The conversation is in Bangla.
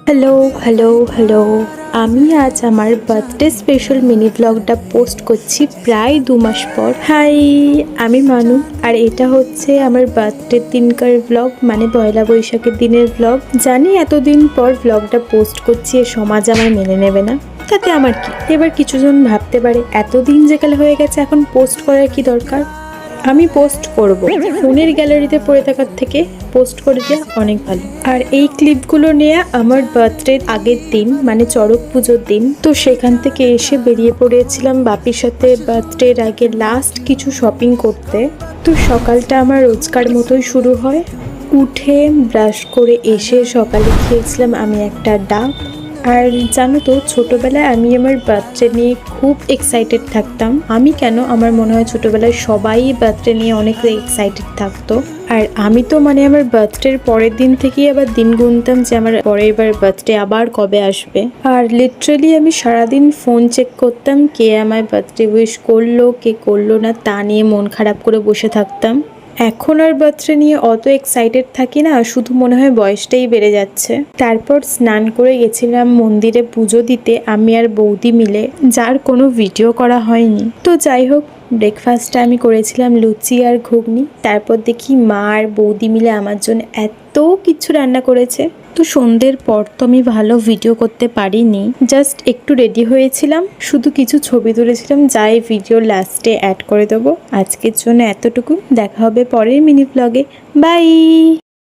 হ্যালো হ্যালো হ্যালো আমি আজ আমার বার্থডে স্পেশাল মিনি ব্লগটা পোস্ট করছি প্রায় 2 মাস পর। হাই, আমি মানু, আর এটা হচ্ছে আমার বার্থডের দিনকার ব্লগ, মানে পয়লা বৈশাখের দিনের ব্লগ। জানি এতদিন পর ব্লগটা পোস্ট করছি, এ সমাজ আমার মেনে নেবে না, তাতে আমার কি। এবার কিছুজন ভাবতে পারে এতদিন যে কাল হয়ে গেছে, এখন পোস্ট করার কি দরকার। আমি পোস্ট করব, ফোনের গ্যালারিতে পড়ে থাকার থেকে পোস্ট করে দেওয়া অনেক ভালো। আর এই ক্লিপগুলো নিয়ে আমার বার্থডে আগের দিন, মানে চড়ক পুজোর দিন, তো সেখান থেকে এসে বেরিয়ে পড়েছিলাম বাপির সাথে বার্থডের আগে লাস্ট কিছু শপিং করতে। তো সকালটা আমার রোজকার মতোই শুরু হয়। উঠে ব্রাশ করে এসে সকালে খেয়েছিলাম আমি একটা ডাব। আর জানো তো, ছোটোবেলায় আমি আমার বার্থডে নিয়ে খুব এক্সাইটেড থাকতাম। আমি কেন, আমার মনে হয় ছোটোবেলায় সবাই বার্থডে নিয়ে অনেক এক্সাইটেড থাকতো। আর আমি তো আমার বার্থডের পরের দিন থেকেই আবার দিন গুনতাম যে আমার পরের বার বার্থডে আবার কবে আসবে। আর লিটারালি আমি সারাদিন ফোন চেক করতাম কে আমায় বার্থডে উইশ করলো, কে করলো না, তা নিয়ে মন খারাপ করে বসে থাকতাম। এখন আর বার্থডে নিয়ে অত এক্সাইটেড থাকি না, শুধু মনে হয় বয়সটাই বেড়ে যাচ্ছে। তারপর স্নান করে গেছিলাম মন্দিরে পুজো দিতে, আমি আর বৌদি মিলে, যার কোনো ভিডিও করা হয়নি। তো যাই হোক, ব্রেকফাস্টে আমি করেছিলাম লুচি আর ঘুগনি। তারপর দেখি মা আর বৌদি মিলে আমার জন্য এত কিছু রান্না করেছে। তো সন্ধ্যের পর তো আমি ভালো ভিডিও করতে পারিনি, জাস্ট একটু রেডি হয়েছিলাম, শুধু কিছু ছবি তুলেছিলাম, যাই ভিডিও লাস্টে অ্যাড করে দেবো। আজকের জন্য এতটুকু, দেখা হবে পরের মিনি ব্লগে। বাই।